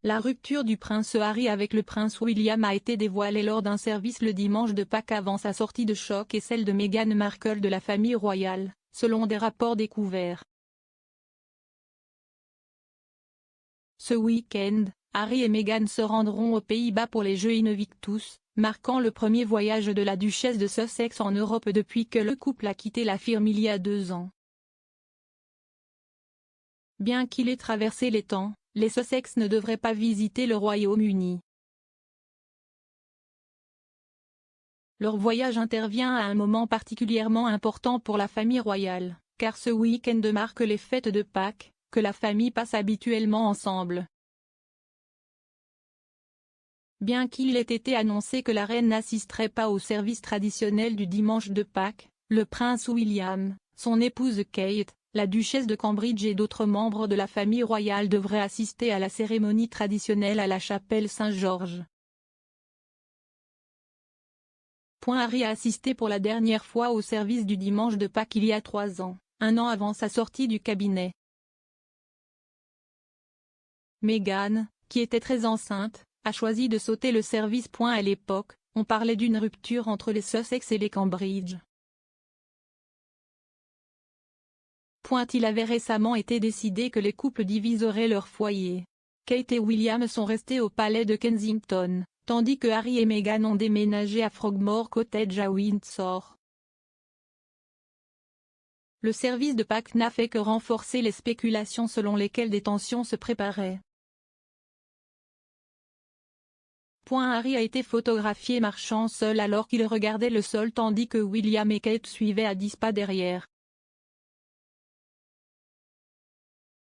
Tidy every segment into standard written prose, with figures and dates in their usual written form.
La rupture du prince Harry avec le prince William a été dévoilée lors d'un service le dimanche de Pâques avant sa sortie de choc et celle de Meghan Markle de la famille royale, selon des rapports découverts. Ce week-end, Harry et Meghan se rendront aux Pays-Bas pour les Jeux Invictus, marquant le premier voyage de la duchesse de Sussex en Europe depuis que le couple a quitté la firme il y a 2 ans. Bien qu'il ait traversé les temps, les Sussex ne devraient pas visiter le Royaume-Uni. Leur voyage intervient à un moment particulièrement important pour la famille royale, car ce week-end marque les fêtes de Pâques, que la famille passe habituellement ensemble. Bien qu'il ait été annoncé que la reine n'assisterait pas au service traditionnel du dimanche de Pâques, le prince William, son épouse Kate, la duchesse de Cambridge et d'autres membres de la famille royale devraient assister à la cérémonie traditionnelle à la chapelle Saint-Georges. Harry a assisté pour la dernière fois au service du dimanche de Pâques il y a 3 ans, un an avant sa sortie du cabinet. Meghan, qui était très enceinte, a choisi de sauter le service. À l'époque, on parlait d'une rupture entre les Sussex et les Cambridge. Il avait récemment été décidé que les couples diviseraient leur foyer. Kate et William sont restés au palais de Kensington, tandis que Harry et Meghan ont déménagé à Frogmore Cottage à Windsor. Le service de Pâques n'a fait que renforcer les spéculations selon lesquelles des tensions se préparaient. Harry a été photographié marchant seul alors qu'il regardait le sol tandis que William et Kate suivaient à 10 pas derrière.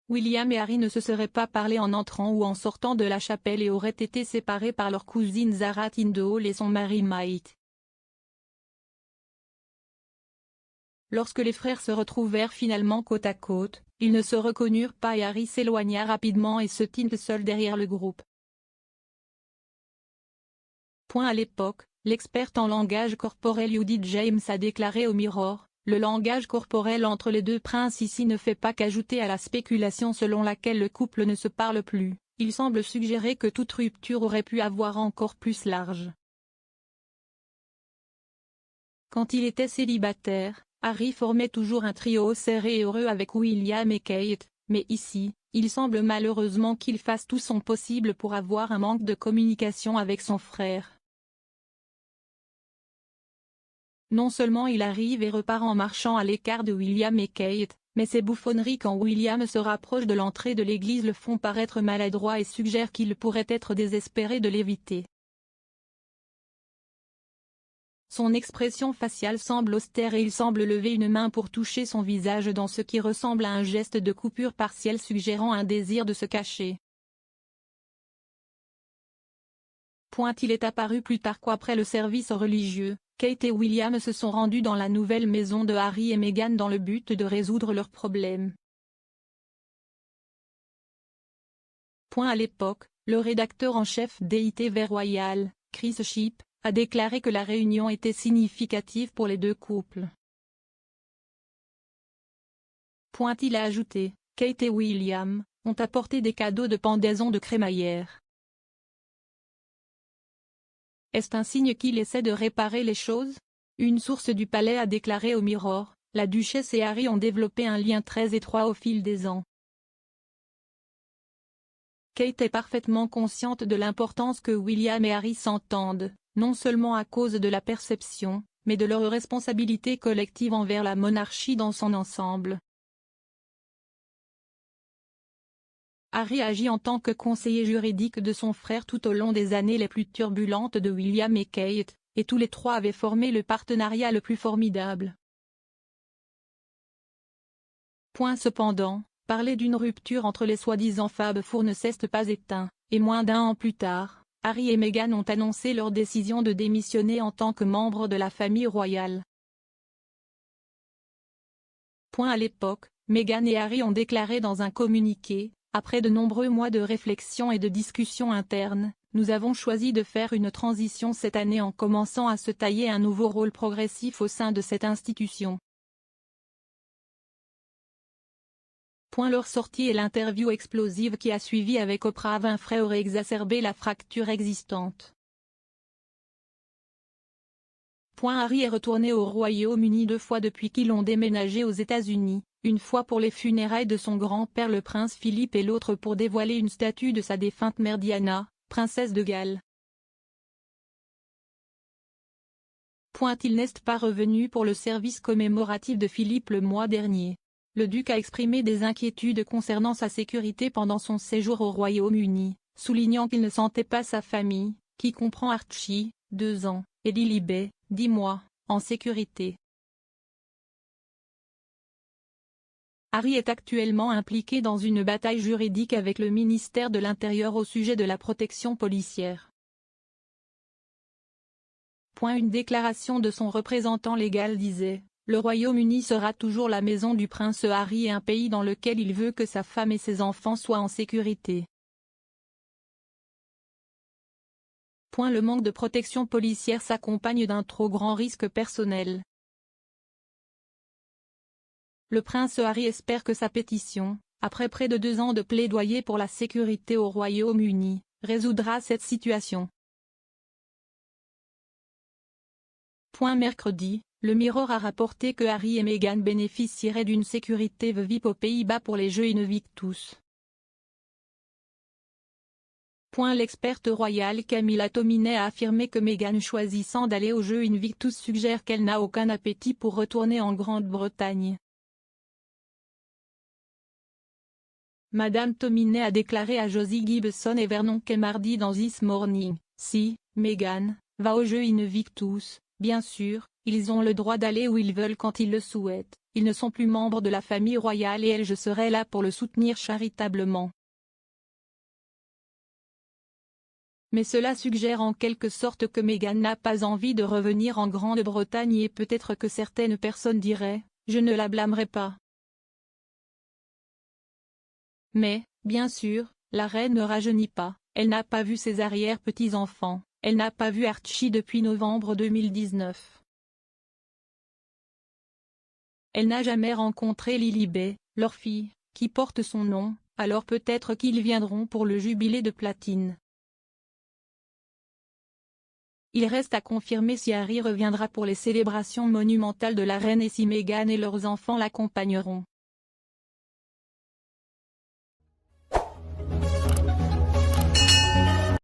William et Harry ne se seraient pas parlé en entrant ou en sortant de la chapelle et auraient été séparés par leur cousine Zara Tindall et son mari Mike. Lorsque les frères se retrouvèrent finalement côte à côte, ils ne se reconnurent pas et Harry s'éloigna rapidement et se tint seul derrière le groupe. À l'époque, l'experte en langage corporel Judith James a déclaré au Mirror: le langage corporel entre les deux princes ici ne fait pas qu'ajouter à la spéculation selon laquelle le couple ne se parle plus, il semble suggérer que toute rupture aurait pu avoir encore plus large. Quand il était célibataire, Harry formait toujours un trio serré et heureux avec William et Kate, mais ici, il semble malheureusement qu'il fasse tout son possible pour avoir un manque de communication avec son frère. Non seulement il arrive et repart en marchant à l'écart de William et Kate, mais ses bouffonneries quand William se rapproche de l'entrée de l'église le font paraître maladroit et suggèrent qu'il pourrait être désespéré de l'éviter. Son expression faciale semble austère et il semble lever une main pour toucher son visage dans ce qui ressemble à un geste de coupure partielle suggérant un désir de se cacher. Il est apparu plus tard qu'après le service religieux, Kate et William se sont rendus dans la nouvelle maison de Harry et Meghan dans le but de résoudre leurs problèmes. À l'époque, le rédacteur en chef d'ITV Royal, Chris Shipp, a déclaré que la réunion était significative pour les deux couples. Il a ajouté: Kate et William ont apporté des cadeaux de pendaison de crémaillère. Est-ce un signe qu'il essaie de réparer les choses? Une source du palais a déclaré au Mirror: la duchesse et Harry ont développé un lien très étroit au fil des ans. Kate est parfaitement consciente de l'importance que William et Harry s'entendent, non seulement à cause de la perception, mais de leur responsabilité collective envers la monarchie dans son ensemble. Harry agit en tant que conseiller juridique de son frère tout au long des années les plus turbulentes de William et Kate, et tous les trois avaient formé le partenariat le plus formidable. Cependant, parler d'une rupture entre les soi-disant Fab Four ne s'est pas éteint, et moins d'1 an plus tard, Harry et Meghan ont annoncé leur décision de démissionner en tant que membres de la famille royale. À l'époque, Meghan et Harry ont déclaré dans un communiqué: après de nombreux mois de réflexion et de discussions internes, nous avons choisi de faire une transition cette année en commençant à se tailler un nouveau rôle progressif au sein de cette institution. Leur sortie et l'interview explosive qui a suivi avec Oprah Winfrey aurait exacerbé la fracture existante. Harry est retourné au Royaume-Uni 2 fois depuis qu'ils ont déménagé aux États-Unis, une fois pour les funérailles de son grand-père le prince Philippe et l'autre pour dévoiler une statue de sa défunte mère Diana, princesse de Galles. Il n'est pas revenu pour le service commémoratif de Philippe le mois dernier. Le duc a exprimé des inquiétudes concernant sa sécurité pendant son séjour au Royaume-Uni, soulignant qu'il ne sentait pas sa famille, qui comprend Archie, 2 ans, et Lilibet, 10 mois, en sécurité. Harry est actuellement impliqué dans une bataille juridique avec le ministère de l'Intérieur au sujet de la protection policière. Une déclaration de son représentant légal disait: le Royaume-Uni sera toujours la maison du prince Harry et un pays dans lequel il veut que sa femme et ses enfants soient en sécurité. Le manque de protection policière s'accompagne d'un trop grand risque personnel. Le prince Harry espère que sa pétition, après près de 2 ans de plaidoyer pour la sécurité au Royaume-Uni, résoudra cette situation. Mercredi, le Mirror a rapporté que Harry et Meghan bénéficieraient d'une sécurité VIP aux Pays-Bas pour les Jeux Invictus. L'experte royale Camilla Tominey a affirmé que Meghan choisissant d'aller aux Jeux Invictus suggère qu'elle n'a aucun appétit pour retourner en Grande-Bretagne. Madame Tominey a déclaré à Josie Gibson et Vernon Kay mardi dans This Morning: si Meghan va aux Jeux Invictus, bien sûr, ils ont le droit d'aller où ils veulent quand ils le souhaitent, ils ne sont plus membres de la famille royale et je serai là pour le soutenir charitablement. Mais cela suggère en quelque sorte que Meghan n'a pas envie de revenir en Grande-Bretagne et peut-être que certaines personnes diraient: je ne la blâmerai pas. Mais, bien sûr, la reine ne rajeunit pas, elle n'a pas vu ses arrière-petits-enfants, elle n'a pas vu Archie depuis novembre 2019. Elle n'a jamais rencontré Lilibet, leur fille, qui porte son nom, alors peut-être qu'ils viendront pour le jubilé de platine. Il reste à confirmer si Harry reviendra pour les célébrations monumentales de la reine et si Meghan et leurs enfants l'accompagneront.